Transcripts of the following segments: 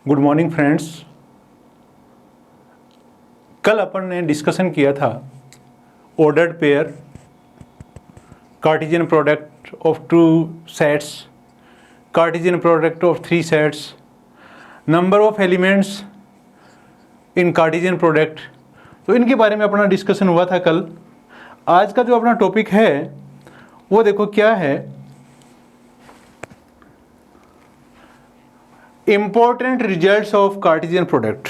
Good morning friends. कल अपन ने discussion किया था ordered pair, Cartesian product of two sets, Cartesian product of three sets, number of elements in Cartesian product. तो इनके बारे में अपना डिस्कशन हुआ था कल। आज का जो अपना टॉपिक है वो देखो क्या है, important results of Cartesian product.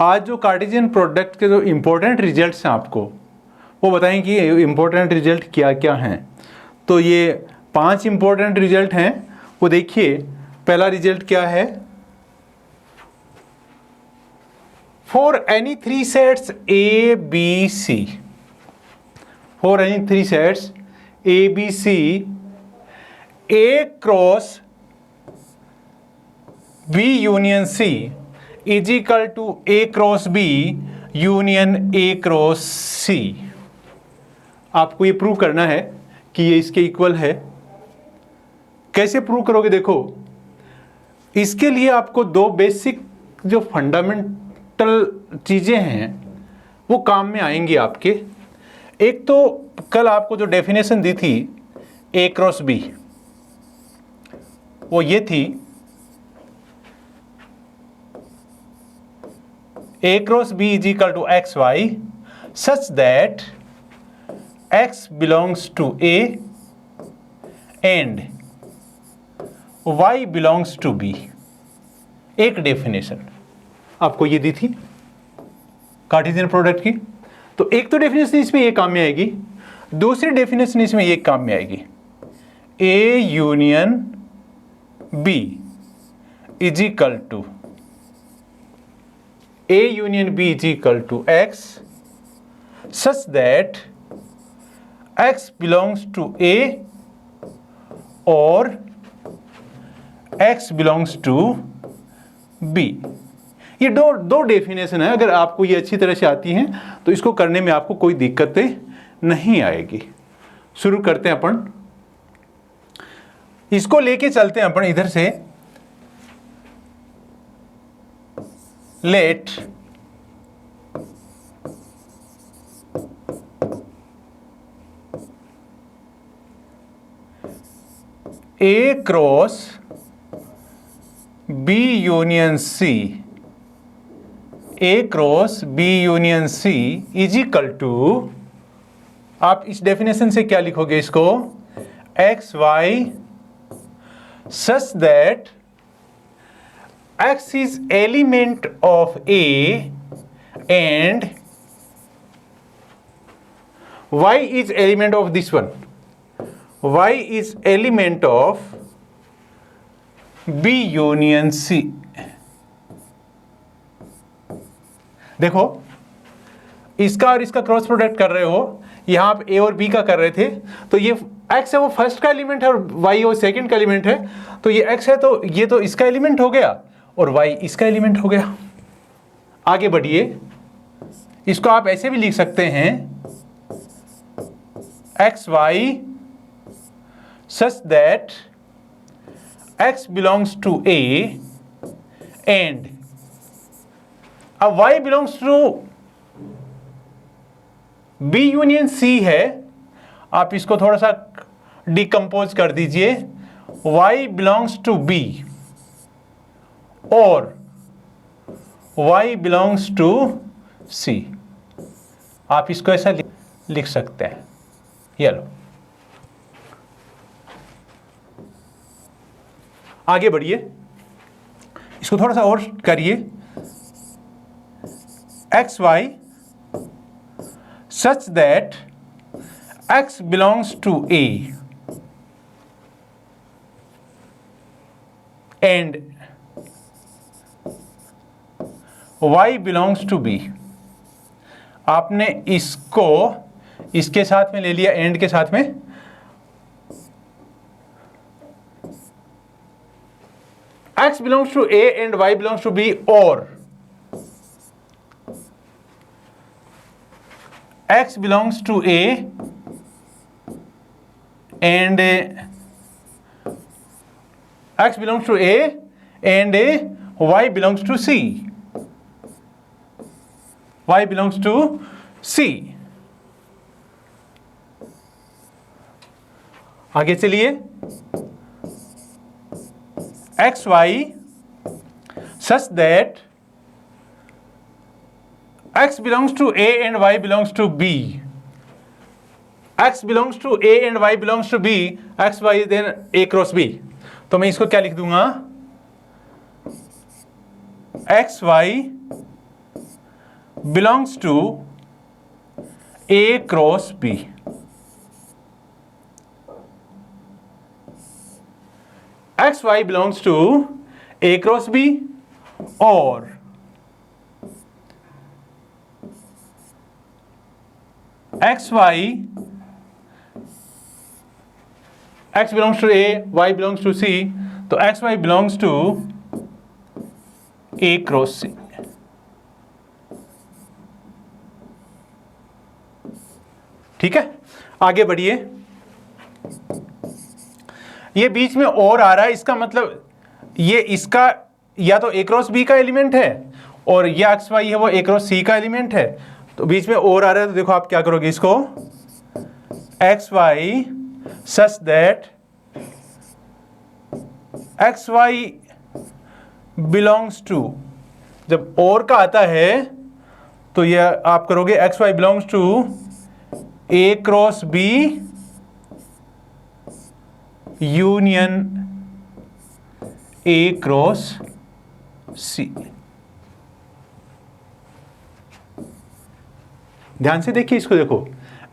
आज जो कार्टेशियन प्रोडक्ट के जो इम्पोर्टेंट रिजल्ट्स हैं आपको वो बताएंगे कि इम्पोर्टेंट रिजल्ट क्या क्या हैं। तो ये 5 इम्पोर्टेंट रिजल्ट हैं, वो देखिए। पहला रिजल्ट क्या है, for any three sets A B C, for any three sets A B C, A cross B union C is equal to A cross B union A cross C। आपको ये prove करना है कि ये इसके equal है। कैसे prove करोगे? देखो, इसके लिए आपको दो बेसिक जो फंडामेंटल चीज़ें हैं वो काम में आएंगी आपके। एक तो कल आपको जो डेफिनेशन दी थी A क्रॉस B, वो ये थी, A cross B is equal to xy such that x belongs to A and y belongs to B। एक डेफिनेशन आपको ये दी थी कार्टेशियन प्रोडक्ट की। तो एक तो डेफिनेशन इसमें ये काम में आएगी, दूसरी डेफिनेशन इसमें ये काम में आएगी, A union B is equal to A union B is equal to X such that X belongs to A और X belongs to B। ये दो डेफिनेशन है। अगर आपको ये अच्छी तरह से आती हैं तो इसको करने में आपको कोई दिक्कतें नहीं आएगी। शुरू करते हैं अपन, इसको लेके चलते हैं अपन इधर से। Let A cross B union C, A cross B union C is equal to, आप इस डेफिनेशन से क्या लिखोगे इसको, x Y such that X is element of A and Y is element of this one, Y is element of B union C। देखो, इसका और इसका क्रॉस प्रोडक्ट कर रहे हो, यहां आप A और B का कर रहे थे, तो ये X है वो फर्स्ट का एलिमेंट है और Y वो सेकंड का एलिमेंट है। तो ये X है तो ये तो इसका एलिमेंट हो गया और Y इसका एलिमेंट हो गया। आगे बढ़िए, इसको आप ऐसे भी लिख सकते हैं, x Y such that X belongs to A and अब Y belongs to B union C है। आप इसको थोड़ा सा डिकम्पोज कर दीजिए, Y बिलोंग्स टू B और Y बिलोंग्स टू C। आप इसको ऐसा लिख सकते हैं। ये लो, आगे बढ़िए, इसको थोड़ा सा और करिए, x Y such that X belongs to A and Y belongs to B। आपने इसको इसके साथ में ले लिया, एंड के साथ में, X belongs to A and Y belongs to B और X belongs to A and X belongs to A and y belongs to C, y belongs to C। आगे चलिए, x y such that x belongs to A and y belongs to B, x belongs to A and y belongs to B, x y then A cross B। तो मैं इसको क्या लिख दूंगा, x y belongs to A cross B। X Y belongs to A cross B और X belongs to A, Y belongs to C, तो X Y belongs to A cross C. ठीक है, आगे बढ़िए। ये बीच में और आ रहा है, इसका मतलब ये इसका या तो ए क्रॉस बी का एलिमेंट है और ये एक्स वाई है वो ए क्रॉस सी का एलिमेंट है। तो बीच में और आ रहा है, तो देखो आप क्या करोगे इसको, x Y such that x Y belongs to, जब और का आता है तो ये आप करोगे X Y belongs to A cross B union A cross C. ध्यान से देखिए इसको, देखो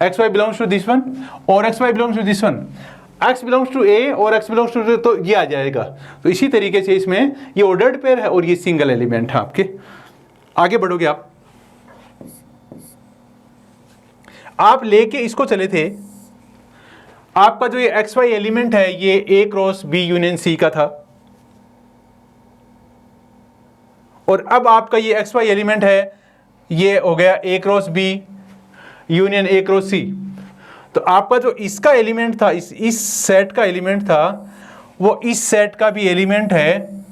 X Y belongs to this one और X Y belongs to this one, X belongs to A और एक्स बिलोंग्स टू, तो ये आ जाएगा। तो इसी तरीके से इसमें ये ऑर्डर्ड पेयर है और ये सिंगल एलिमेंट है आपके। आगे बढ़ोगे आप लेके इसको चले थे, आपका जो ये एक्स वाई एलिमेंट है ये ए क्रॉस बी यूनियन सी का था, और अब आपका ये एक्स वाई एलिमेंट है ये हो गया A cross B union A cross C. तो आपका जो इसका एलिमेंट था, इस सेट का एलिमेंट था, वो इस सेट का भी एलिमेंट है।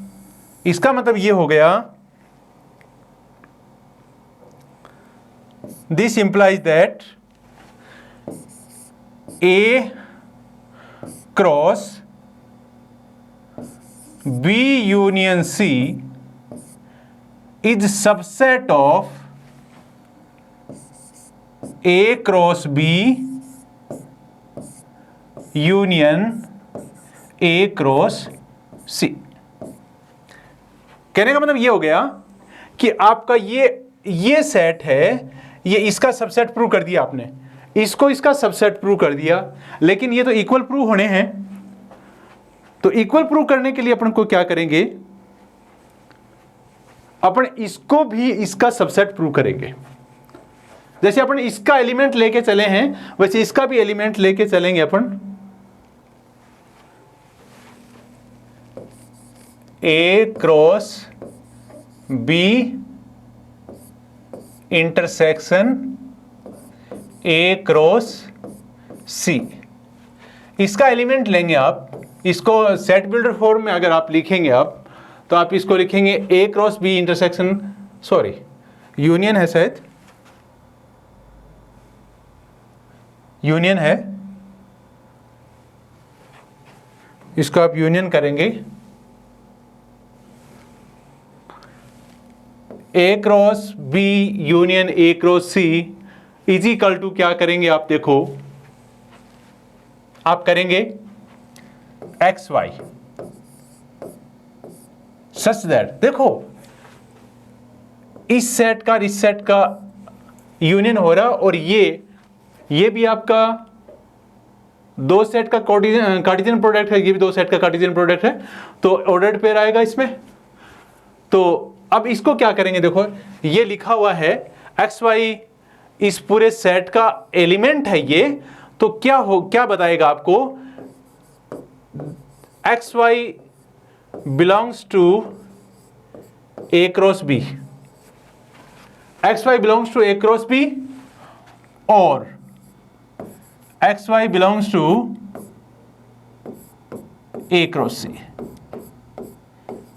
इसका मतलब ये हो गया, this implies that A cross B union C is subset of A cross B union A cross C. कहने का मतलब ये हो गया कि आपका ये सेट है, ये इसका सबसेट प्रूव कर दिया आपने, इसको इसका सबसेट प्रूव कर दिया, लेकिन ये तो इक्वल प्रूव होने हैं। तो इक्वल प्रूव करने के लिए अपन को क्या करेंगे, अपन इसको भी इसका सबसेट प्रूव करेंगे। जैसे अपन इसका एलिमेंट लेके चले हैं वैसे इसका भी एलिमेंट लेके चलेंगे अपन। A cross B intersection A cross C, इसका एलिमेंट लेंगे आप। इसको सेट बिल्डर फॉर्म में अगर आप लिखेंगे आप, तो आप इसको लिखेंगे A cross B intersection, sorry union है, शायद यूनियन है, इसको आप यूनियन करेंगे। A cross B union A cross C is equal to क्या करेंगे आप, देखो आप करेंगे एक्स वाई सच दैट, देखो इस सेट का इस सेट का यूनियन हो रहा, और ये भी आपका दो सेट का कार्टेशियन प्रोडक्ट है, ये भी दो सेट का कार्टेशियन प्रोडक्ट है, तो ऑर्डर्ड पेयर आएगा इसमें। तो अब इसको क्या करेंगे, देखो ये लिखा हुआ है एक्स वाई इस पूरे सेट का एलिमेंट है ये, तो क्या बताएगा आपको, X Y belongs to A cross B, x Y belongs to A cross B, और X Y belongs to A cross C,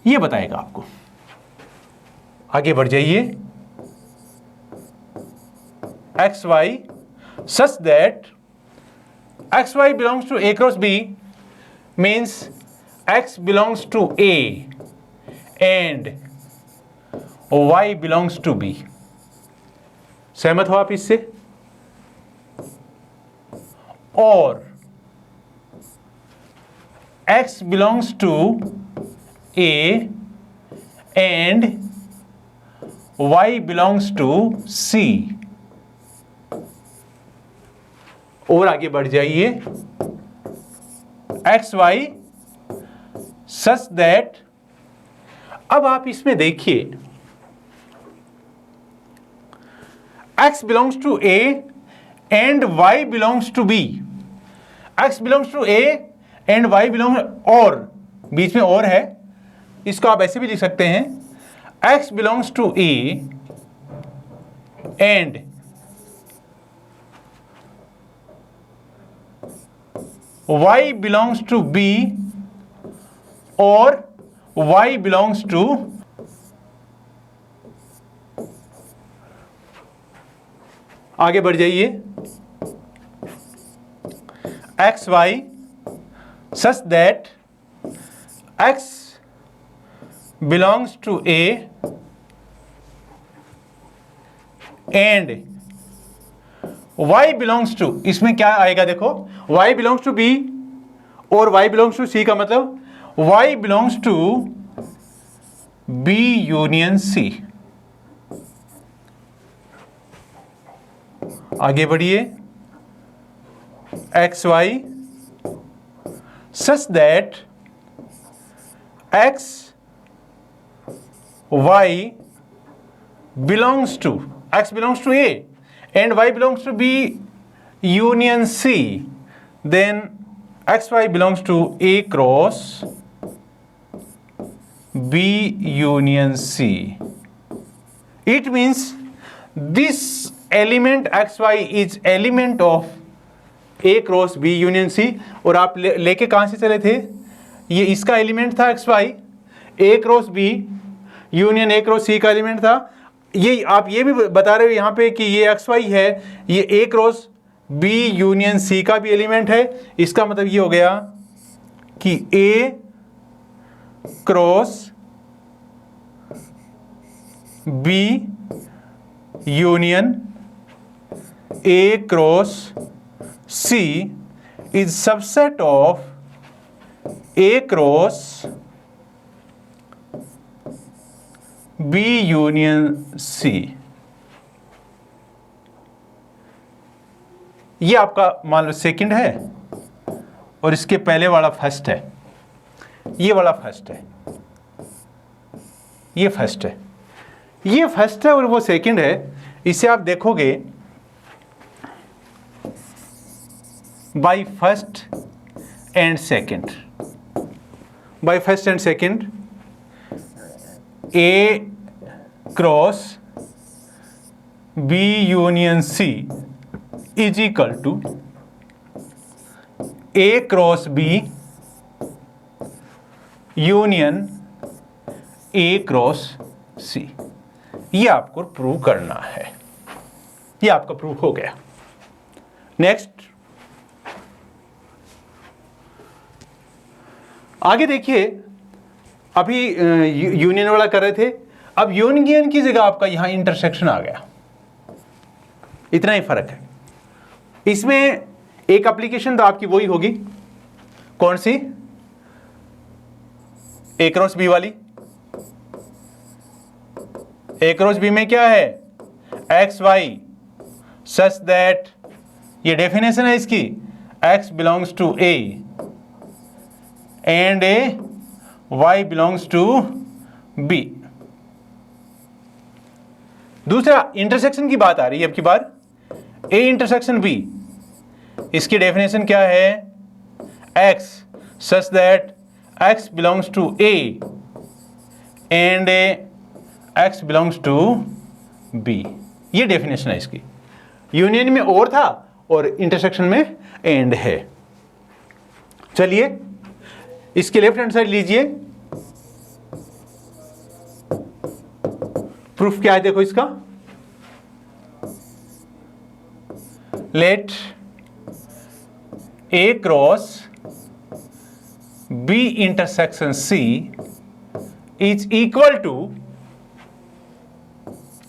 ये बताएगा आपको। आगे बढ़ जाइए, x Y such that x Y belongs to A cross B means X belongs to A and Y belongs to B. सहमत हो आप इससे? और x belongs to a and y belongs to c। और आगे बढ़ जाइए, एक्स वाई सच दैट, अब आप इसमें देखिए x belongs to a and y belongs to b। x belongs to a and y belong, और बीच में और है, इसको आप ऐसे भी लिख सकते हैं, x belongs to a and y belongs to b और y बिलोंग्स टू, आगे बढ़ जाइए, x Y such that x belongs to a and y belongs to, इसमें क्या आएगा देखो, y belongs to b और y belongs to c का मतलब y belongs to b union c। आगे बढ़िए, एक्स Y such that x y belongs to, x belongs to a and y belongs to b union c, then x y belongs to a cross b union c. It means this element x y is element of A cross B union C. और आप लेके कहां से चले थे, ये इसका element था X Y, A cross B union A cross C का एलिमेंट था। ये आप ये भी बता रहे हो यहाँ पे कि ये एक्स वाई है, ये ए क्रॉस बी यूनियन सी का भी एलिमेंट है। इसका मतलब ये हो गया कि A cross B union A cross C is subset of A cross B union C। ये आपका मान लो सेकंड है और इसके पहले वाला फर्स्ट है, ये वाला फर्स्ट है, ये फर्स्ट है, ये फर्स्ट है और वो सेकंड है। इसे आप देखोगे by first and second, by first and second, A cross B union C is equal to A cross B union A cross C। ये आपको प्रूव करना है, ये आपका प्रूव हो गया। नेक्स्ट आगे देखिए, अभी यूनियन वाला कर रहे थे, अब यूनियन की जगह आपका यहां इंटरसेक्शन आ गया, इतना ही फर्क है। इसमें एक एप्लीकेशन तो आपकी वही होगी, कौन सी, ए क्रॉस बी वाली। ए क्रॉस बी में क्या है, एक्स वाई सच दैट, ये डेफिनेशन है इसकी, x belongs to A and A y belongs to b। दूसरा इंटरसेक्शन की बात आ रही है अब की बार, a इंटरसेक्शन b, इसकी डेफिनेशन क्या है, x such that x belongs to a and x belongs to b। ये डेफिनेशन है इसकी। यूनियन में और था और इंटरसेक्शन में एंड है। चलिए इसके लेफ्ट हैंड साइड लीजिए, प्रूफ क्या है देखो इसका, let A cross B intersection C is equal to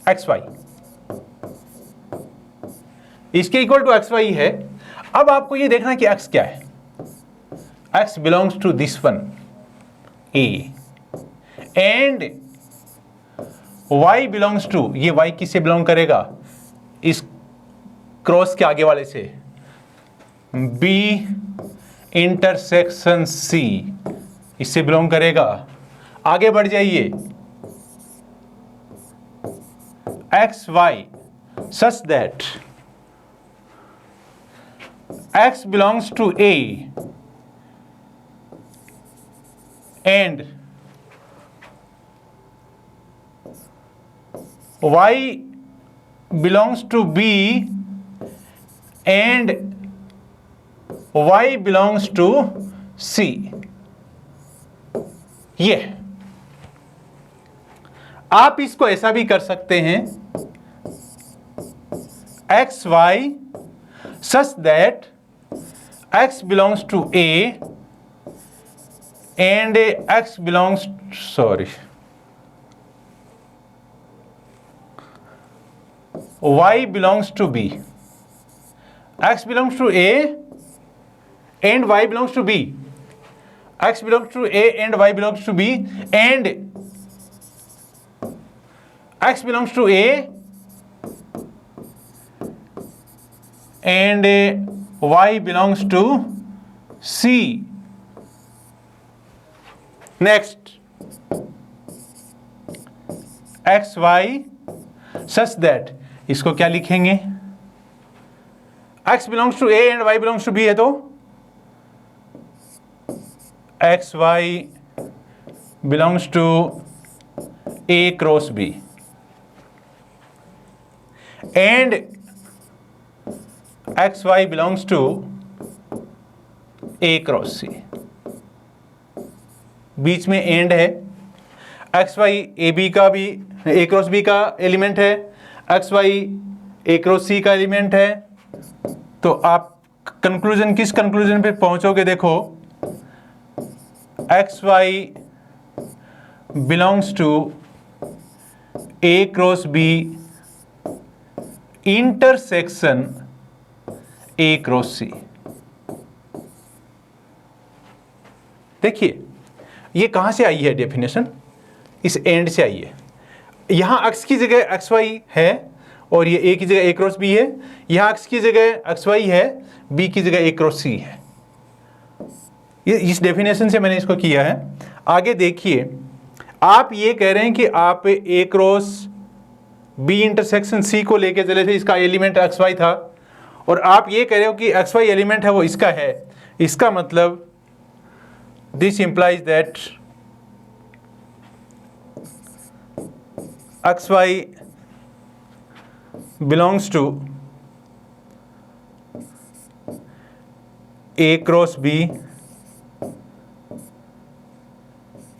x y, इसके इक्वल टू एक्स वाई है। अब आपको ये देखना कि एक्स क्या है, x belongs to this one A and y belongs to, ये y किससे बिलोंग करेगा, इस क्रॉस के आगे वाले से, b इंटरसेक्शन c, इससे बिलोंग करेगा। आगे बढ़ जाइए, x Y such that x belongs to a and y belongs to B and y belongs to C। ये आप इसको ऐसा भी कर सकते हैं, x Y such that x belongs to A and x belongs, sorry, y belongs to B, x belongs to A and y belongs to B, x belongs to A and y belongs to B and x belongs to A and y belongs to C। Next, x y such that, इसको क्या लिखेंगे, x belongs to A and y belongs to B है तो x y belongs to A cross B and x y belongs to A cross C। बीच में and है, x Y A B का भी, ए cross B का element है, x Y A cross C का element है। तो आप कंक्लूजन, किस कंक्लूजन पे पहुंचोगे देखो, X Y belongs to A cross B intersection A cross C. देखिए ये कहां से आई है डेफिनेशन, इस एंड से आई है। यहां एक्स की जगह एक्स वाई है और ये ए की जगह ए क्रॉस बी है, यहां एक्स की जगह एक्स वाई है, बी की जगह ए क्रॉस सी है। ये इस डेफिनेशन से मैंने इसको किया है। आगे देखिए, आप ये कह रहे हैं कि आप ए क्रॉस बी इंटरसेक्शन सी को लेके चले थे, इसका एलिमेंट एक्स वाई था, और आप ये कह रहे हो कि एक्स वाई एलिमेंट है वो इसका है। इसका मतलब this implies that x Y belongs to A cross B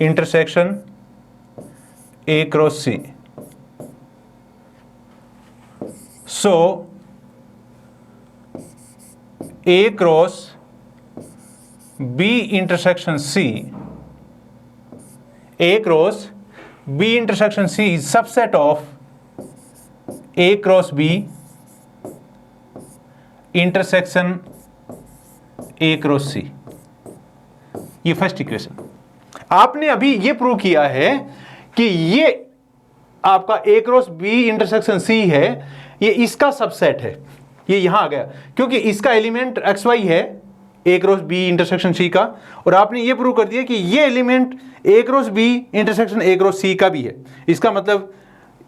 intersection A cross C. So A cross B intersection C, A cross B intersection C is subset of A cross B intersection A cross C। ये first equation. आपने अभी ये prove किया है कि ये आपका A cross B intersection C है, ये इसका सबसेट है। ये यहां आ गया क्योंकि इसका एलिमेंट एक्स वाई है A cross B intersection C का, और आपने ये प्रूव कर दिया कि ये element A cross B intersection A cross C का भी है। इसका मतलब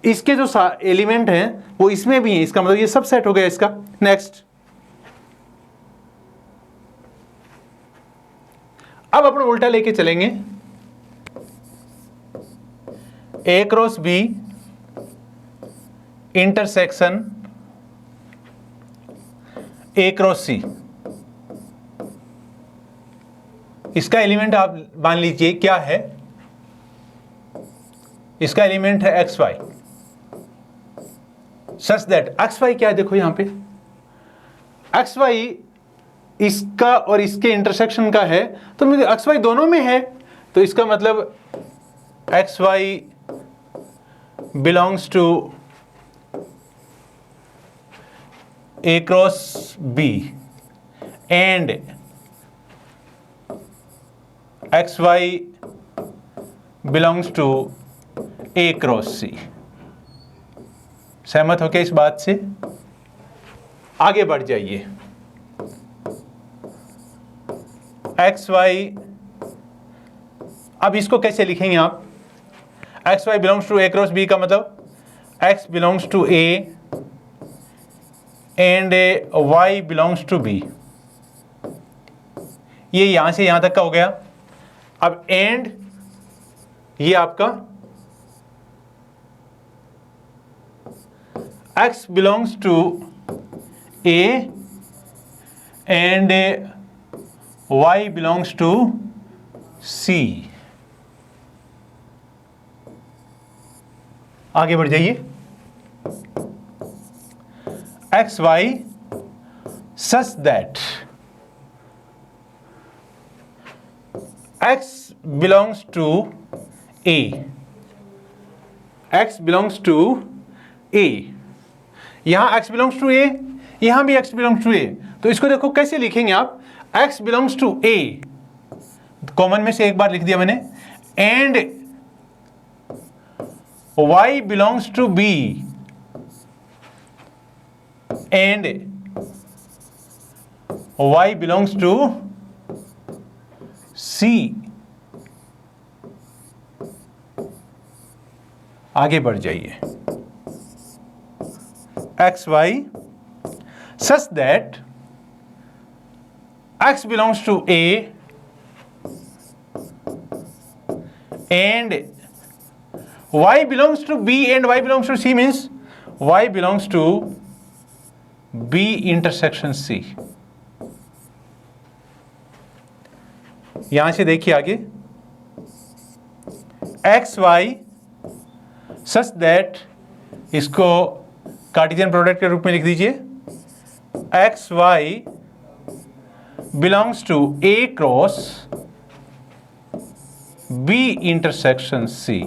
इसके जो एलिमेंट हैं वो इसमें भी हैं, इसका मतलब ये सबसेट हो गया इसका। नेक्स्ट, अब अपन उल्टा लेके चलेंगे, A cross B intersection A cross C, इसका एलिमेंट आप मान लीजिए क्या है, इसका एलिमेंट है x Y, such that x y क्या है, देखो यहां पे एक्स वाई इसका और इसके इंटरसेक्शन का है, तो मुझे एक्स वाई दोनों में है, तो इसका मतलब X Y belongs to A cross B and x Y belongs to A cross C. सहमत हो क्या इस बात से? आगे बढ़ जाइए। एक्स वाई, अब इसको कैसे लिखेंगे आप? X Y belongs to A cross B का मतलब x belongs to A and Y belongs to B. ये यहां से यहां तक का हो गया। अब एंड ये आपका x belongs to A and y belongs to C। आगे बढ़ जाइए। X Y such that x belongs to A, x belongs to A, यहां x belongs to A, यहां भी x belongs to A, तो इसको देखो कैसे लिखेंगे आप? x belongs to A, common में से एक बार लिख दिया मैंने, and y belongs to B and y belongs to C। आगे बढ़ जाइए। X Y such that x belongs to A and y belongs to B and y belongs to C means y belongs to B intersection C। यहां से देखिए आगे, x Y such that, इसको Cartesian product के रूप में लिख दीजिए, x Y belongs to A cross B intersection C.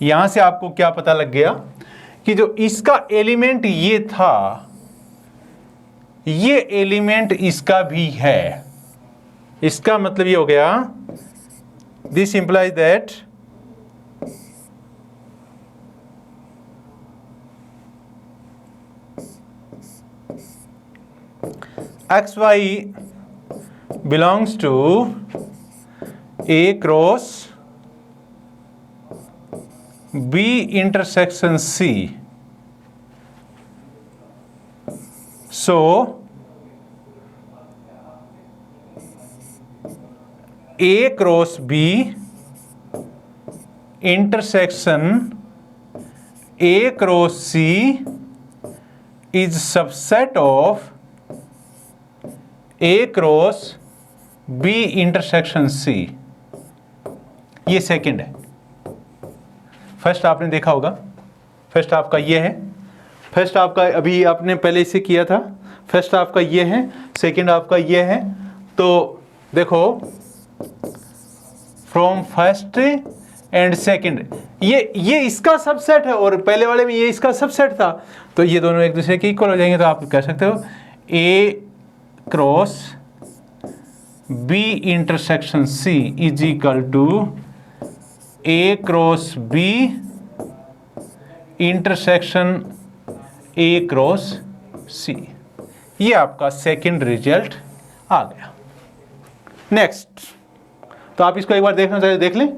यहां से आपको क्या पता लग गया कि जो इसका एलिमेंट ये था, ये एलिमेंट इसका भी है। इसका मतलब ये हो गया, this implies that x Y belongs to A cross B intersection C. So A cross B intersection A cross C is subset of A cross B intersection C. ये सेकंड है। फर्स्ट आपने देखा होगा, फर्स्ट आपका ये है, first आपका अभी आपने पहले इसे किया था, फर्स्ट आपका ये है, सेकंड आपका ये है। तो देखो फ्रॉम फर्स्ट एंड सेकंड, ये इसका सबसेट है और पहले वाले में ये इसका सबसेट था, तो ये दोनों एक दूसरे के इक्वल हो जाएंगे। तो आप कह सकते हो A cross B intersection C is equal to A cross B intersection A cross C. ये आपका सेकंड रिजल्ट आ गया। नेक्स्ट, तो आप इसको एक बार देखना चाहिए, देख लें।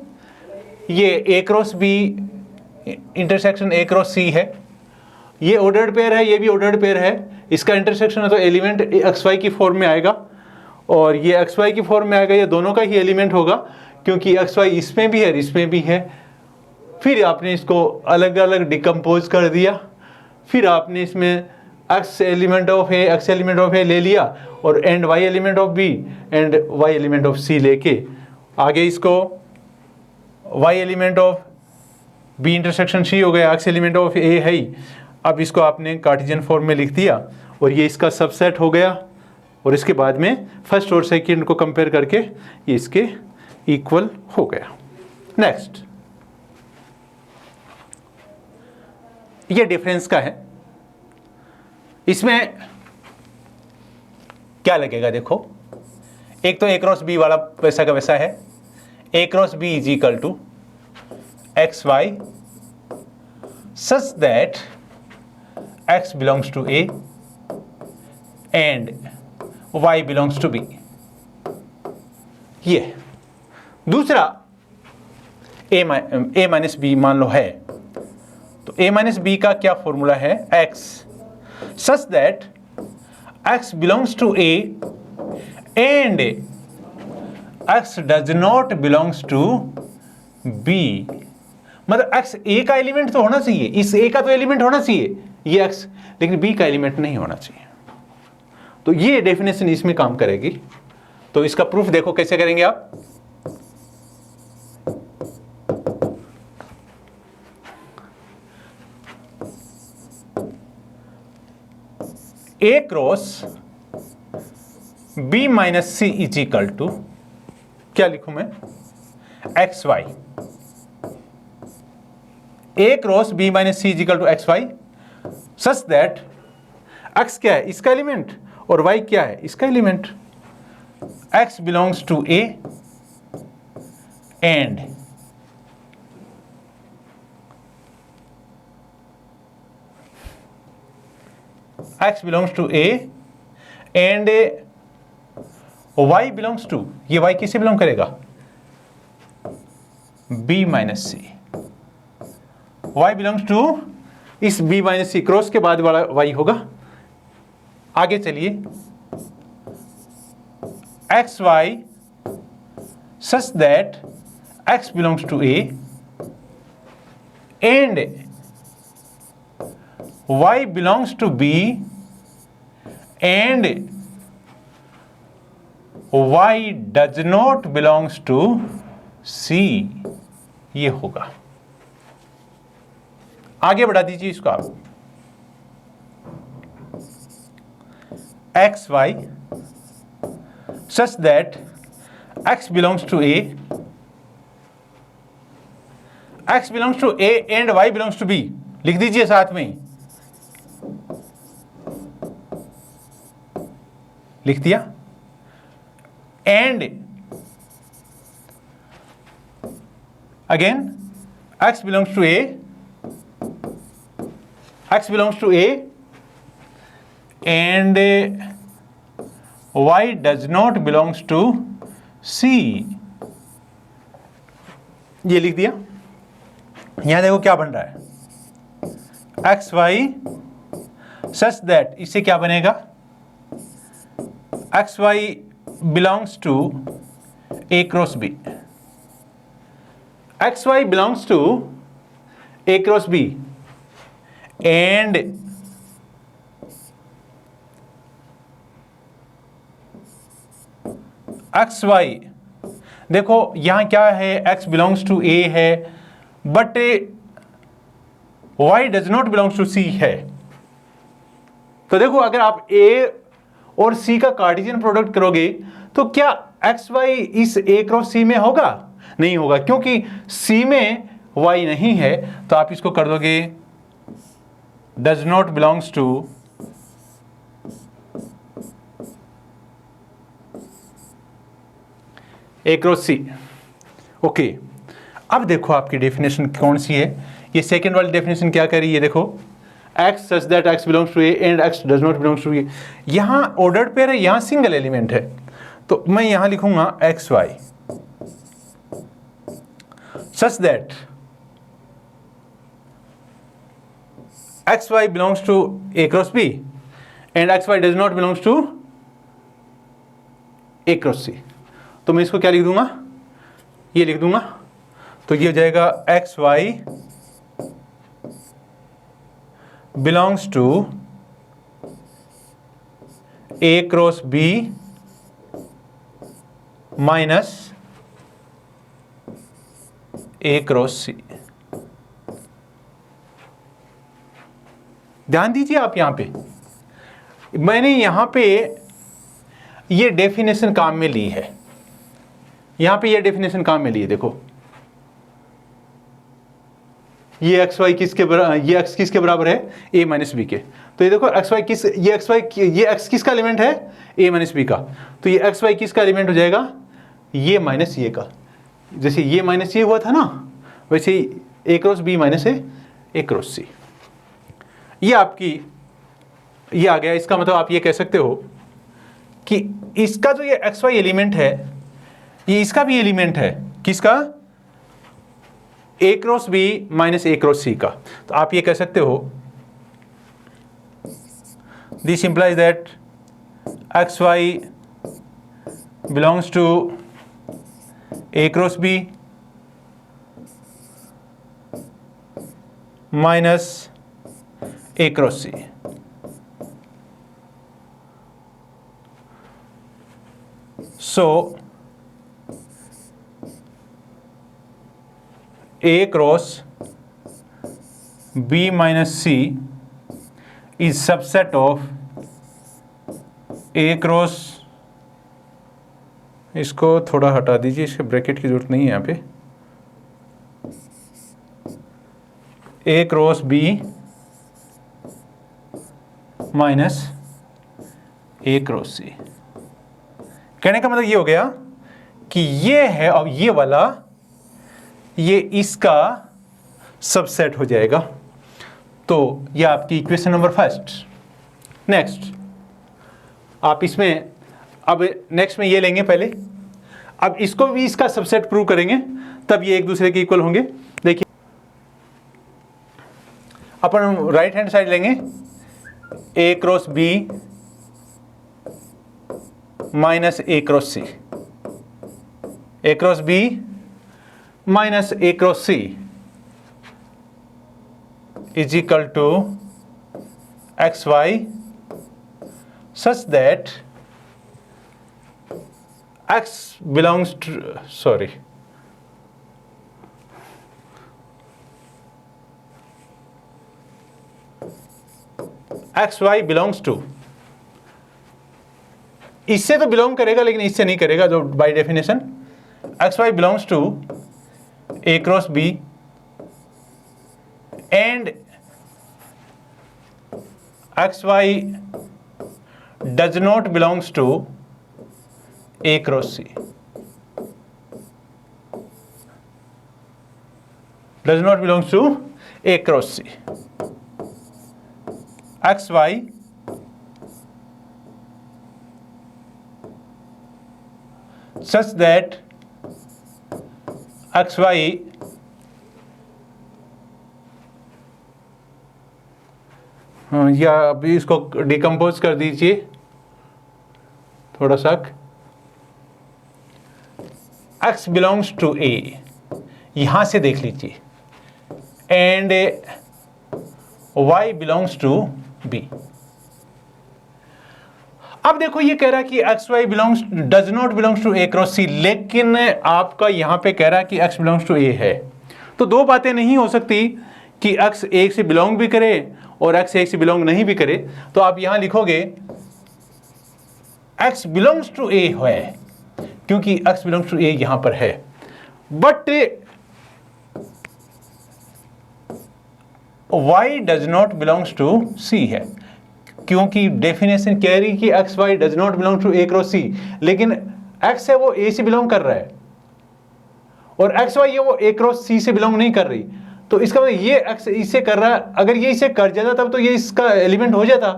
ये A cross B intersection A cross C है, ये ऑर्डर्ड पेयर है, ये भी ऑर्डर्ड पेयर है। इसका इंटरसेक्शन है तो एलिमेंट एक्स वाई की फॉर्म में आएगा और ये एक्स वाई की फॉर्म में आएगा। ये दोनों का ही एलिमेंट होगा क्योंकि एक्स वाई इसमें भी है, इसमें भी है। फिर आपने इसको अलग अलग डिकम्पोज कर दिया, फिर आपने इसमें X element of A, X element of A ले लिया और and Y element of B and Y element of C लेके आगे इसको Y element of B intersection C हो गया, एक्स एलिमेंट ऑफ ए है ही, अब इसको आपने कार्टेशियन फॉर्म में लिख दिया और ये इसका सबसेट हो गया, और इसके बाद में फर्स्ट और सेकंड को कंपेयर करके ये इसके इक्वल हो गया। नेक्स्ट, ये डिफरेंस का है। इसमें क्या लगेगा, देखो एक तो ए क्रॉस बी वाला वैसा का वैसा है, A cross B is equal to x Y such that x belongs to A and y belongs to B। ये दूसरा a माइनस बी मान लो है, तो a माइनस बी का क्या फॉर्मूला है, x such that x belongs to A and x does not belongs to B। मतलब x a का एलिमेंट तो होना चाहिए, इस a का तो एलिमेंट होना चाहिए ये x, लेकिन b का एलिमेंट नहीं होना चाहिए। तो ये डेफिनेशन इसमें काम करेगी। तो इसका प्रूफ देखो कैसे करेंगे आप। a cross b minus C is equal to, क्या लिखूं मैं, x y. a cross b minus C is equal to x Y such that x क्या है, इसका एलिमेंट, और y क्या है, इसका element. x belongs to A and x belongs to A and y belongs to, ये y किसे belong करेगा, b minus C. y belongs to इस b माइनस सी, क्रॉस के बाद वाला y होगा। आगे चलिए, x Y such that x belongs to A and y belongs to B and y does not belongs to C, ये होगा। आगे बढ़ा दीजिए इसको आप, x Y such that x belongs to A, x belongs to A and y belongs to B, लिख दीजिए साथ में ही, लिख दिया। And again x belongs to A, x belongs to A and y does not belongs to C, ये लिख दिया। यहां देखो क्या बन रहा है, एक्स वाई सच दैट, इससे क्या बनेगा, x Y belongs to A cross B, x Y belongs to A cross B and x y, देखो यहां क्या है, x बिलोंग्स टू A है but y does not belongs to C है। तो देखो अगर आप A और C का कार्टेशियन प्रोडक्ट करोगे तो क्या एक्स वाई इस A क्रॉस C में होगा, नहीं होगा, क्योंकि C में y नहीं है। तो आप इसको कर दोगे does not belongs to A cross C। Okay, अब देखो आपकी डेफिनेशन कौन सी है, ये सेकेंड वाली डेफिनेशन क्या कह रही है, देखो x such that x belongs to A and x does not belongs to A। यहां ऑर्डर्ड पेयर है, यहां सिंगल एलिमेंट है, तो मैं यहां लिखूंगा x Y such that xy belongs to A cross B and xy does not belongs to A cross C। तो मैं इसको क्या लिख दूंगा, ये लिख दूंगा, तो ये हो जाएगा xy belongs to A cross B minus A cross C। ध्यान दीजिए आप यहाँ पे, मैंने यहाँ पे ये डेफिनेशन काम में ली है, यहाँ पे ये डेफिनेशन काम में ली है। देखो ये एक्स वाई किसके बराबर, ये एक्स किसके बराबर है, ए माइनस बी के। तो ये देखो एक्स वाई किस, ये एक्स वाई, ये एक्स किसका एलिमेंट है, ए माइनस बी का। तो ये एक्स वाई किसका एलिमेंट हो जाएगा, ये माइनस ये का। जैसे ये माइनस ये हुआ था ना, वैसे ही ए cross B minus A cross C, ये आपकी ये आ गया। इसका मतलब आप ये कह सकते हो कि इसका जो ये एक्स वाई एलिमेंट है, ये इसका भी एलिमेंट है, किसका, A cross B minus A cross C का। तो आप ये कह सकते हो this implies that x Y belongs to A cross B minus A cross C. So A cross B minus C is subset of A cross, इसको थोड़ा हटा दीजिए, इसके ब्रैकेट की जरूरत नहीं है यहाँ पे, A cross B minus A cross C। कहने का मतलब ये हो गया कि ये है, अब ये वाला ये इसका सबसेट हो जाएगा। तो ये आपकी इक्वेशन नंबर फर्स्ट। नेक्स्ट आप इसमें, अब नेक्स्ट में ये लेंगे पहले, अब इसको भी इसका सबसेट प्रूव करेंगे, तब ये एक दूसरे के इक्वल होंगे। देखिए अपन राइट हैंड साइड लेंगे, A cross B minus A cross C, A cross B minus a cross c is equal to xy such that x belongs to, sorry, xy belongs to, इससे तो belong करेगा लेकिन इससे नहीं करेगा, जो by definition xy belongs to A cross B and xy does not belongs to A cross C, does not belongs to A cross C, xy such that xy या अभी इसको डिकम्पोज कर दीजिए थोड़ा सा, x बिलोंग्स टू a, यहां से देख लीजिए, and y belongs to b। अब देखो ये कह रहा है कि X Y belongs does not belongs to A cross C, लेकिन आपका यहां पे कह रहा है कि एक्स बिलोंग्स टू ए है। तो दो बातें नहीं हो सकती कि एक्स एक से बिलोंग भी करे और एक्स एक से बिलोंग नहीं भी करे। तो आप यहां लिखोगे एक्स बिलोंग्स टू ए है, क्योंकि एक्स बिलोंग्स टू ए यहां पर है, but Y does not belongs to C है, क्योंकि डेफिनेशन कह रही कि X Y does not belong to A cross C, लेकिन एक्स है वो ए से बिलोंग कर रहा है और एक्स वाई है वो ए क्रॉस सी से बिलोंग नहीं कर रही। तो इसका मतलब ये एक्स इससे कर रहा है, अगर ये इसे कर जाता तब तो ये इसका एलिमेंट हो जाता,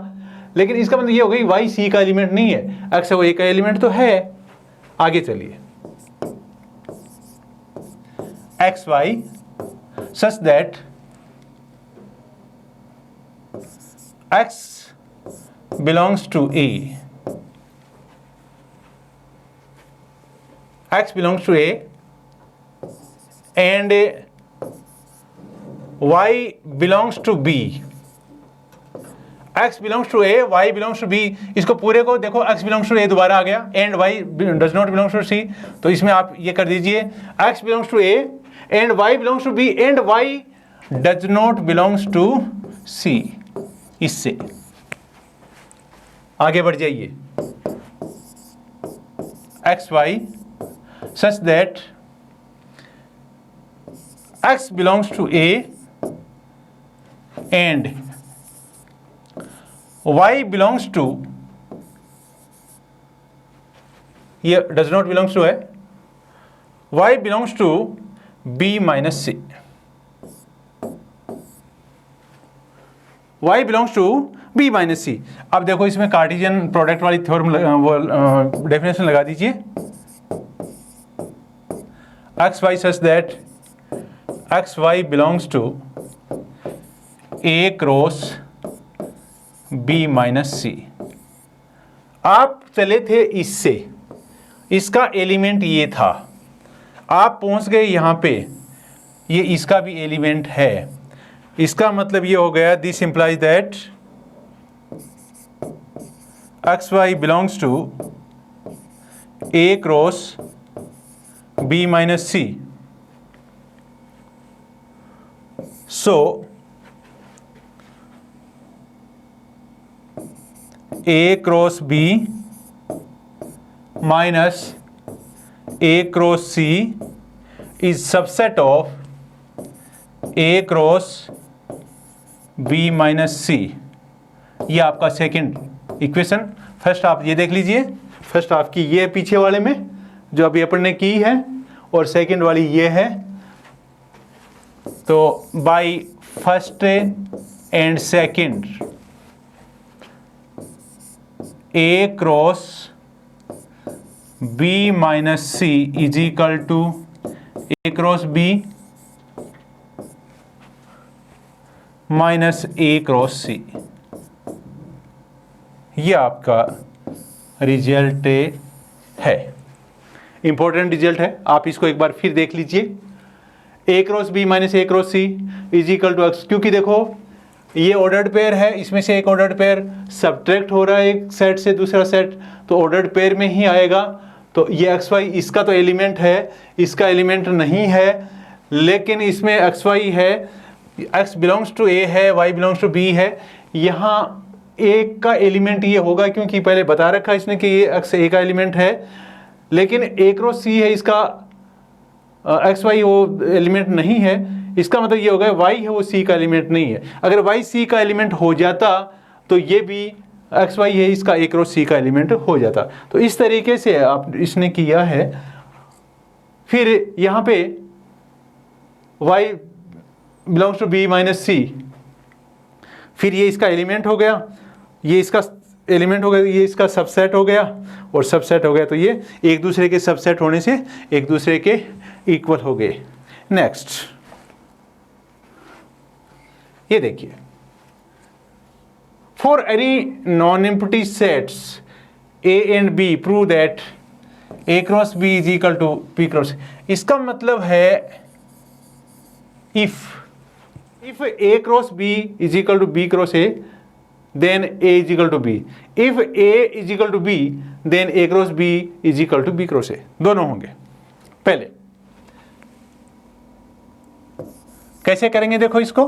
लेकिन इसका मतलब ये हो गई वाई सी का एलिमेंट नहीं है, एक्स है वो ए का एलिमेंट तो है। आगे चलिए, x Y such that x belongs to A, x belongs to A and y belongs to B, x belongs to A, y belongs to B। इसको पूरे को देखो, x belongs to A दोबारा आ गया and y does not belongs to C, तो इसमें आप ये कर दीजिए x belongs to A and y belongs to B and y does not belongs to C। इससे आगे बढ़ जाइए। X Y such that x belongs to A and y belongs to, ये does not belongs to है, y belongs to B minus C, y belongs to B minus C। अब देखो इसमें cartesian product वाली थ्योरम डेफिनेशन लगा दीजिए। X Y such that x Y belongs to A cross B minus C. आप चले थे इससे, इसका एलिमेंट ये था, आप पहुंच गए यहां पे, ये इसका भी एलिमेंट है। इसका मतलब ये हो गया, this implies that x Y belongs to A cross B minus C. So A cross B minus A cross C is subset of A cross B minus C। ये आपका सेकंड इक्वेशन। फर्स्ट आप ये देख लीजिए, first आपकी ये पीछे वाले में जो अभी अपन ने की है, और सेकंड वाली ये है। तो by first and second A cross B minus C is equal to A cross B minus A cross C. ये आपका रिजल्ट है, इंपॉर्टेंट रिजल्ट है। आप इसको एक बार फिर देख लीजिए। A cross B minus A cross C is equal to X, क्योंकि देखो ये ऑर्डर्ड पेयर है, इसमें से एक ऑर्डर्ड पेयर सब्ट्रैक्ट हो रहा है एक सेट से दूसरा सेट, तो ऑर्डर्ड पेयर में ही आएगा। तो ये एक्स वाई इसका तो एलिमेंट है, इसका एलिमेंट नहीं है, लेकिन इसमें एक्स वाई है, एक्स बिलोंग्स टू ए है, वाई बिलोंग्स टू बी है। यहाँ ए का एलिमेंट ये होगा, क्योंकि पहले बता रखा है इसने कि ये एक्स ए का एलिमेंट है, लेकिन ए क्रॉस सी है, इसका एक्स वाई वो एलिमेंट नहीं है। इसका मतलब ये हो गया वाई है वो सी का एलिमेंट नहीं है। अगर वाई सी का एलिमेंट हो जाता तो ये भी एक्स वाई है, इसका ए क्रॉस सी का एलिमेंट हो जाता। तो इस तरीके से आप इसने किया है। फिर यहाँ पे Y belongs to B minus C, फिर ये इसका एलिमेंट हो गया, ये इसका एलिमेंट हो गया, ये इसका सबसेट हो गया, और सबसेट हो गया तो ये एक दूसरे के सबसेट होने से एक दूसरे के इक्वल हो गए। नेक्स्ट ये देखिए, for any non empty sets A and B prove that A cross B is equal to B cross. इसका मतलब है if A cross B is equal to B cross A then A is equal to B. If A is equal to B, then A cross B is equal to B cross A. दोनों होंगे। पहले कैसे करेंगे देखो इसको,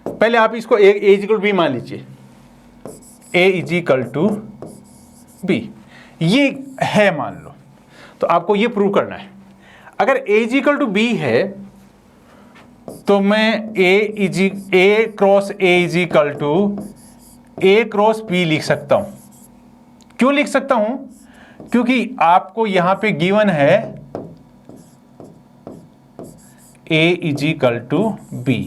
पहले आप इसको A is equal to B मान लीजिए, A is equal to B, ये है मान लो। तो आपको ये प्रूव करना है। अगर A is equal to B है तो मैं A cross A is equal to A cross B लिख सकता हूं। क्यों लिख सकता हूं? क्योंकि आपको यहां पे गिवन है A is equal to B.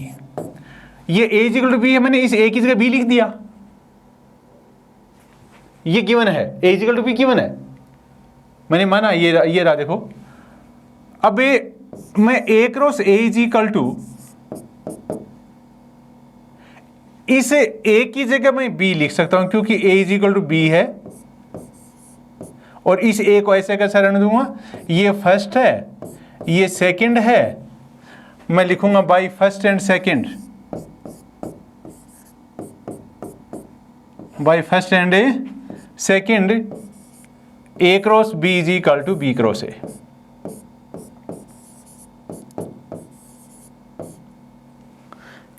ये ए इज इक्वल टू बी है, मैंने इस ए की जगह बी लिख दिया। ये गिवन है, A is equal to B given है, मैंने माना ये रहा देखो। अब मैं A cross A is equal to इस ए की जगह मैं बी लिख सकता हूं, क्योंकि ए इज इक्वल टू बी है, और इस ए को ऐसे कैसे रहने दूंगा, ये फर्स्ट है ये सेकंड है, मैं लिखूंगा by first and second, by first and second A cross B is equal to B cross A.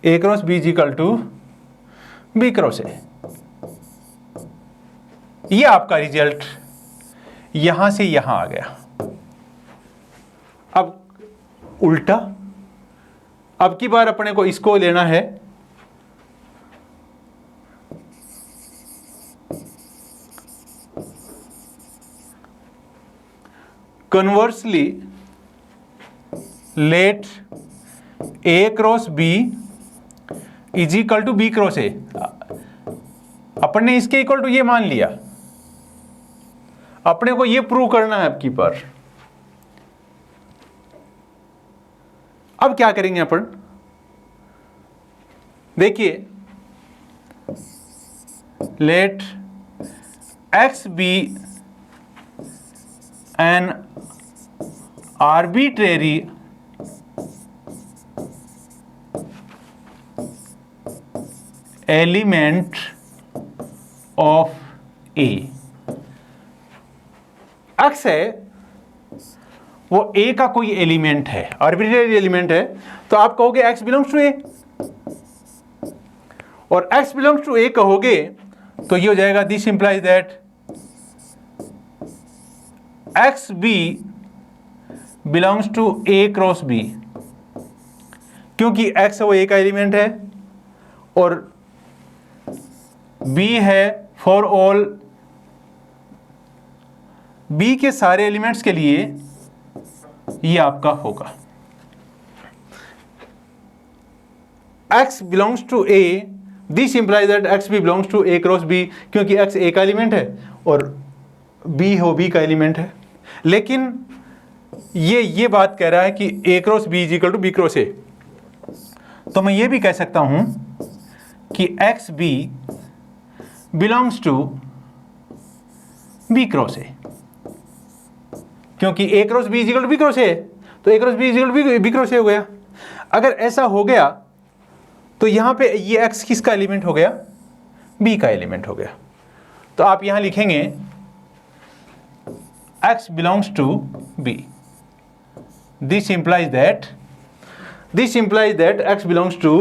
A cross B is equal to B cross A. ये आपका रिजल्ट यहां से यहां आ गया। अब उल्टा, अब की बार अपने को इसको लेना है conversely let A cross B is equal to B cross A. अपन ने इसके इक्वल टू ये मान लिया, अपने को ये प्रूव करना है अब की बार। अब क्या करेंगे अपन, देखिए, let x be an arbitrary element of A. X है वो ए का कोई एलिमेंट है, आर्बिट्रेरी एलिमेंट है, तो आप कहोगे एक्स बिलोंग्स टू ए, और एक्स बिलोंग्स टू ए कहोगे तो ये हो जाएगा this implies that x B belongs to A cross B, क्योंकि एक्स वो ए का एलिमेंट है और बी है फॉर ऑल, बी के सारे एलिमेंट्स के लिए ये आपका होगा x belongs to a, this implies that x भी belongs to a cross b, क्योंकि x a का एलिमेंट है और b हो b का एलिमेंट है। लेकिन ये बात कह रहा है कि a cross b is equal to b cross a, तो मैं ये भी कह सकता हूं कि x b belongs to b cross a, क्योंकि a cross b is equal to b cross a, तो a cross b is equal to b cross a हो गया। अगर ऐसा हो गया तो यहां पे ये x किसका एलिमेंट हो गया, b का एलिमेंट हो गया। तो आप यहां लिखेंगे x belongs to b, this implies that x belongs to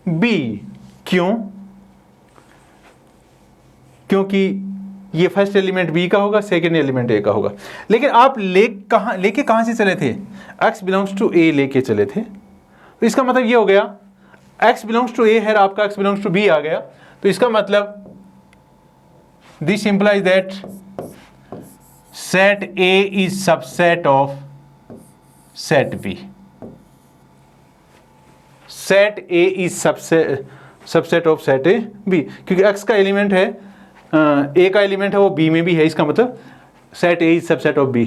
b। क्यों? क्योंकि ये फर्स्ट एलिमेंट b का होगा, सेकेंड एलिमेंट a का होगा। लेकिन आप लेके कहां से चले थे, x बिलोंग्स टू a लेके चले थे, तो इसका मतलब ये हो गया x बिलोंग्स टू a है, आपका x बिलोंग्स टू b आ गया, तो इसका मतलब this implies that set a is subset of set b, set a is subset of set b, क्योंकि x का एलिमेंट है, a का एलिमेंट है वो b में भी है, इसका मतलब set a is subset of b।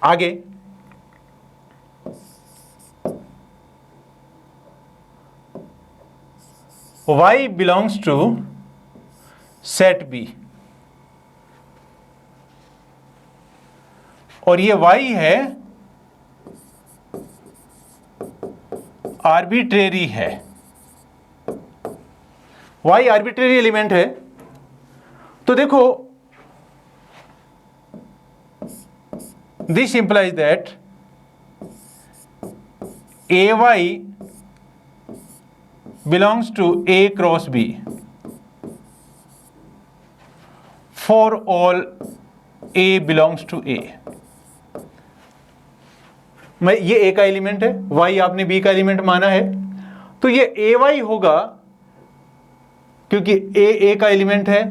आगे y belongs to set b, और ये y है आर्बिट्रेरी है, y आर्बिट्रेरी एलिमेंट है। तो देखो this implies that ay belongs to a cross b for all a belongs to a। मैं ये a का एलिमेंट है, y आपने b का एलिमेंट माना है, तो ये ay होगा, क्योंकि a का एलिमेंट है,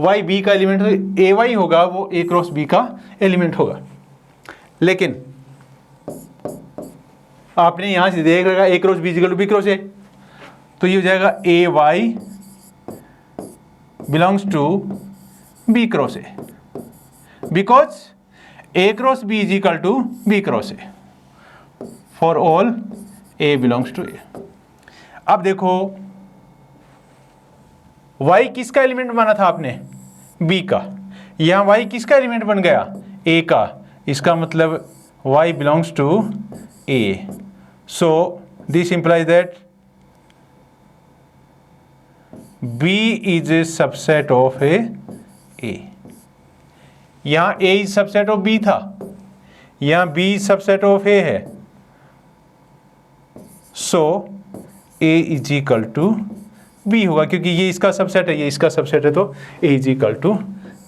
y b का एलिमेंट है, तो ay होगा वो a क्रॉस b का एलिमेंट होगा। लेकिन आपने यहां से देख रखा a cross b equal to b cross a, तो ये हो जाएगा ay belongs to b cross a, because a cross b is equal to b cross a for all a belongs to a। अब देखो y किसका element माना था आपने, b का, यहां y किसका एलिमेंट बन गया, a का, इसका मतलब y belongs to a। So this implies that b is a subset of a। यहां a is subset of b था, यहां b is subset of a है, so A is equal to B होगा, क्योंकि ये इसका सबसेट है, ये इसका सबसेट है, तो A is equal to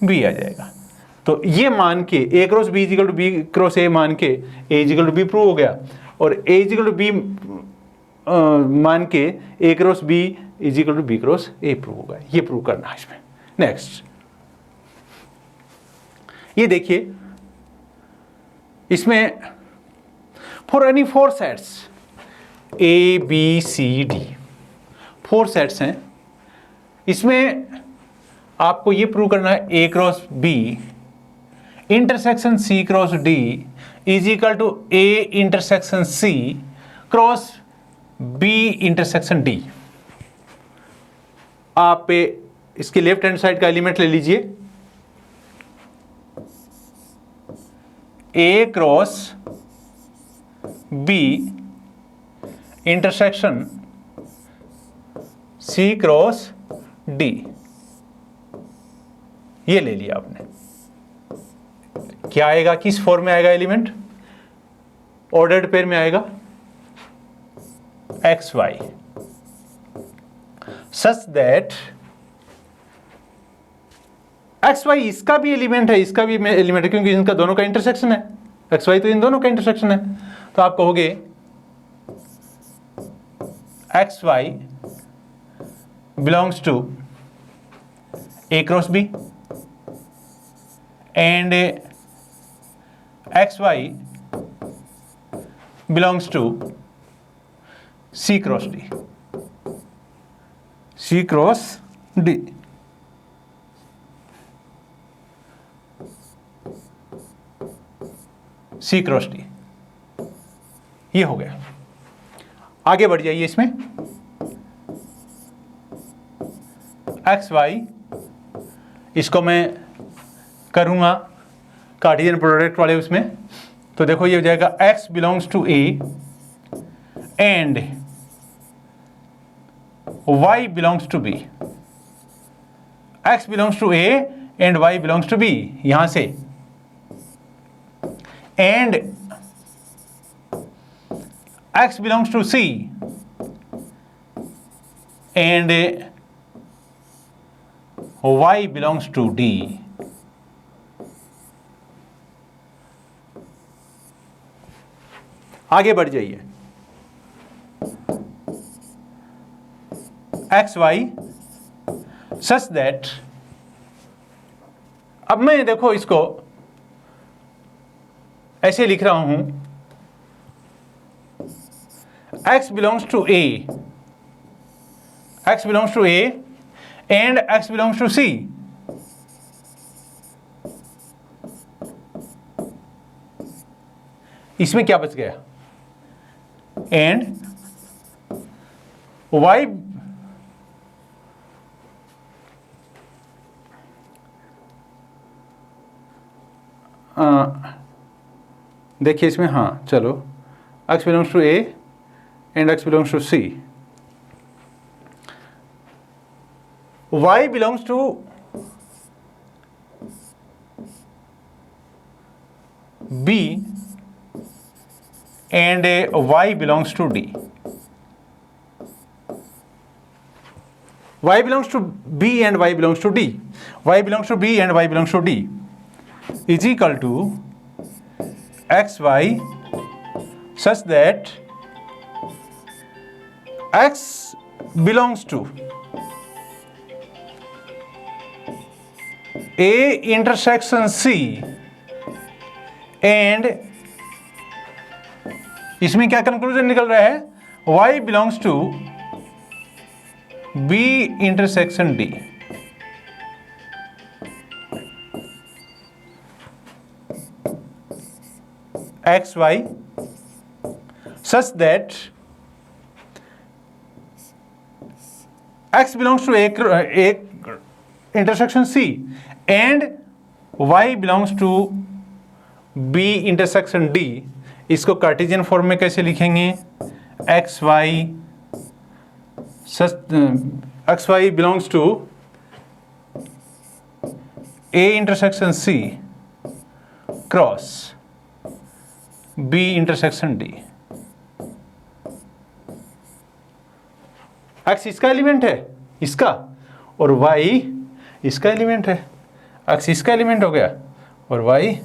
B आ जाएगा। तो ये मान के A cross B is equal to B cross A मान के A is equal to B prove हो गया, और A is equal to B मान के A cross B is equal to B cross A prove होगा। ये प्रूव करना है इसमें। नेक्स्ट ये देखिए, इसमें for any 4 sets A B C D 4 sets हैं, इसमें आपको ये प्रूव करना है A cross B intersection C cross D is equal to A intersection C cross B intersection D. आप इसके लेफ्ट हैंड साइड का एलिमेंट ले लीजिए, A cross B intersection C cross D, ये ले लिया आपने। क्या आएगा, किस फॉर्म में आएगा एलिमेंट? ऑर्डर्ड पेयर में आएगा, x Y, such that x y इसका भी एलिमेंट है, इसका भी एलिमेंट है, क्योंकि इनका दोनों का इंटरसेक्शन है, एक्स वाई तो इन दोनों का इंटरसेक्शन है। तो आप कहोगे x Y belongs to A cross B and x Y belongs to C cross D, C cross D. C cross D, ये हो गया। आगे बढ़ जाइए, इसमें एक्स वाई, इसको मैं करूंगा कार्टेशियन प्रोडक्ट वाले उसमें, तो देखो ये हो जाएगा x belongs to A and Y belongs to B, x belongs to A and Y belongs to B, यहां से and x belongs to C and y belongs to D। आगे बढ़ जाइए, एक्स वाई सच दैट, अब मैं देखो इसको ऐसे लिख रहा हूं, x belongs to A, x belongs to A and x belongs to C। इसमें क्या बच गया, एंड y देखिए इसमें, हाँ चलो, x belongs to A and x belongs to C, y belongs to b and y belongs to d, y belongs to b and y belongs to d, y belongs to b and y belongs to d is equal to x Y such that x belongs to A intersection C and इसमें क्या conclusion निकल रहा है, y belongs to B intersection D। X Y such that x belongs to A intersection C and y belongs to B intersection D। इसको Cartesian form में कैसे लिखेंगे, x Y belongs to A intersection C cross B intersection D। x इसका element है, इसका, और y इसका element है। x इसका एलिमेंट हो गया और y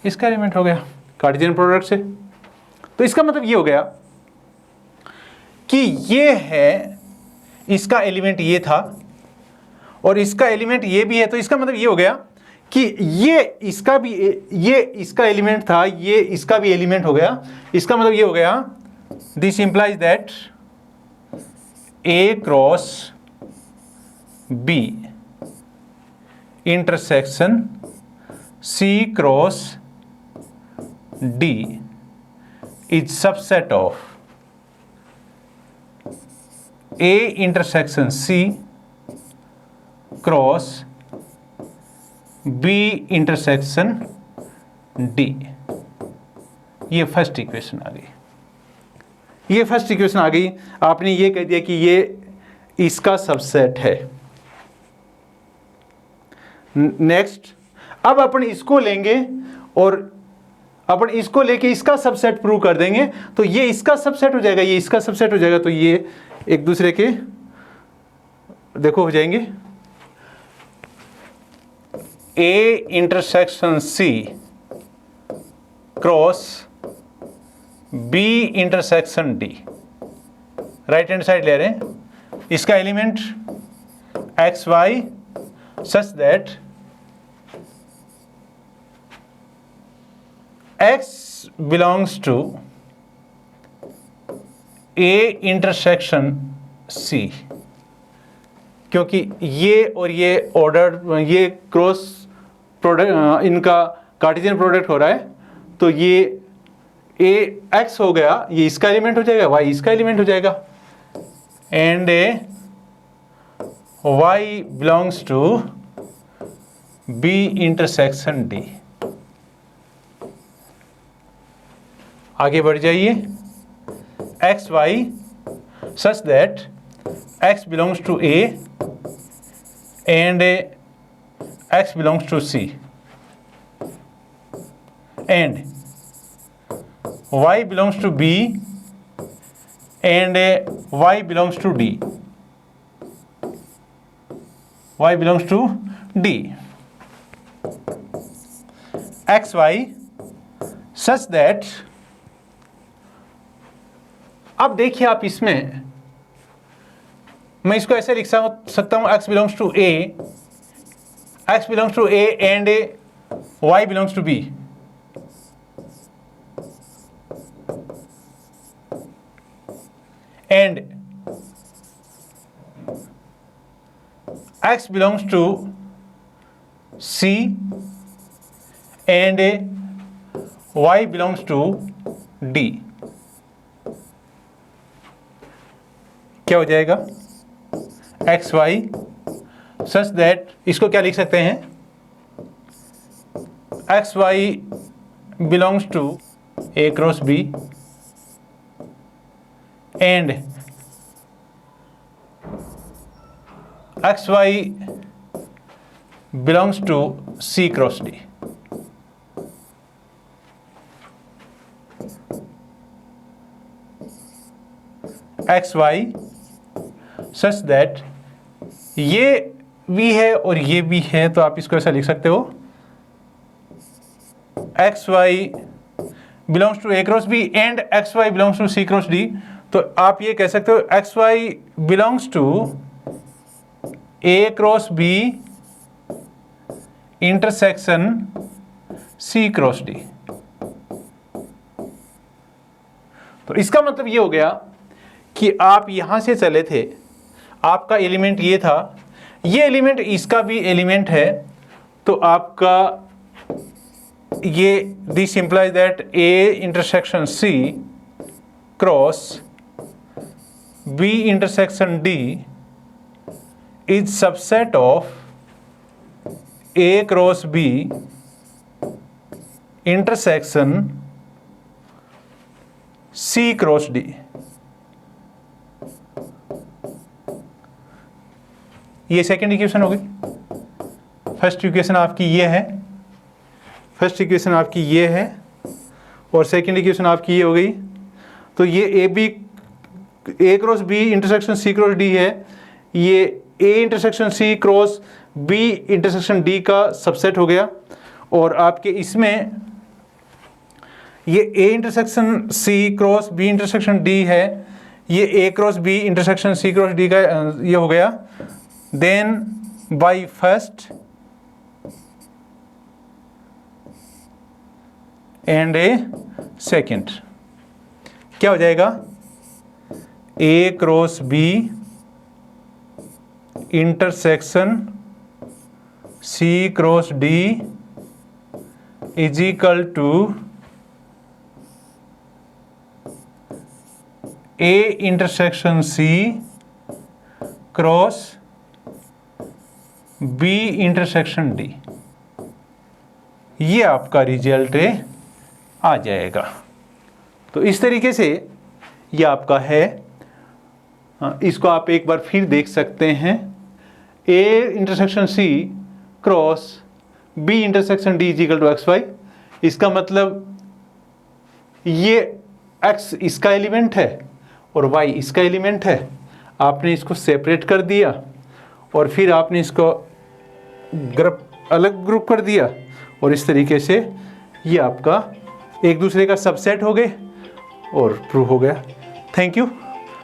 इसका एलिमेंट हो गया कार्टेशियन प्रोडक्ट से। तो इसका मतलब ये हो गया कि ये है, इसका एलिमेंट ये था और इसका एलिमेंट ये भी है। तो इसका मतलब ये हो गया कि ये इसका एलिमेंट था, ये इसका भी एलिमेंट हो गया। इसका मतलब ये हो गया, this implies that A cross B intersection C cross D is subset of A intersection C cross B intersection D। ये फर्स्ट इक्वेशन आ गई, ये फर्स्ट इक्वेशन आ गई। आपने ये कह दिया कि ये इसका सबसेट है। नेक्स्ट, अब अपन इसको लेंगे और अपन इसको लेके इसका सबसेट प्रूव कर देंगे। तो ये इसका सबसेट हो जाएगा, ये इसका सबसेट हो जाएगा। तो ये एक दूसरे के देखो हो जाएंगे। A intersection C cross B intersection D, right hand side ले रहे हैं। इसका element x Y such that x belongs to A intersection C, क्योंकि ये और ये ऑर्डर, ये क्रॉस प्रोडक्ट, इनका कार्टेशियन प्रोडक्ट हो रहा है। तो ये ए एक्स हो गया, ये इसका एलिमेंट हो जाएगा, वाई इसका एलिमेंट हो जाएगा, and A Y belongs to B intersection D. आगे बढ़ जाइए, x Y such that x belongs to A and x belongs to C and y belongs to B and y belongs to D. Y belongs to D. X y such that, अब देखिए आप इसमें, मैं इसको ऐसे लिख सकता हूं, x belongs to A, x belongs to A and y belongs to B. And x belongs to C and y belongs to D. क्या हो जाएगा? एक्स वाई सच दैट, इसको क्या लिख सकते हैं, x Y belongs to A cross B and x Y belongs to C cross D. X Y such that ये भी है और ये भी है, तो आप इसको ऐसा लिख सकते हो, x Y belongs to A cross B and x Y belongs to C cross D. तो आप ये कह सकते हो x Y belongs to A cross B intersection C cross D. तो इसका मतलब ये हो गया कि आप यहां से चले थे, आपका एलिमेंट ये था, ये एलिमेंट इसका भी एलिमेंट है, तो आपका ये this implies that A intersection C cross B intersection D is subset of A cross B intersection C cross D. ये सेकेंड इक्वेशन हो गई. फर्स्ट इक्वेशन आपकी ये है, फर्स्ट इक्वेशन आपकी ये है और सेकेंड इक्वेशन आपकी ये हो गई. तो ये A B A cross B intersection C cross D है, ये A intersection C cross B intersection D का सबसेट हो गया। और आपके इसमें ये A intersection C cross B intersection D है, ये A cross B intersection C cross D का ये हो गया। Then by first and A second क्या हो जाएगा, A cross B intersection C cross D is equal to A intersection C cross B intersection D. ये आपका रिजल्ट आ जाएगा। तो इस तरीके से ये आपका है। इसको आप एक बार फिर देख सकते हैं, A intersection C cross B intersection D is equal to x y. इसका मतलब ये x इसका एलिमेंट है और y इसका एलिमेंट है। आपने इसको सेपरेट कर दिया और फिर आपने इसको अलग ग्रुप कर दिया और इस तरीके से ये आपका एक दूसरे का सबसेट हो गए और प्रूव हो गया। Thank you.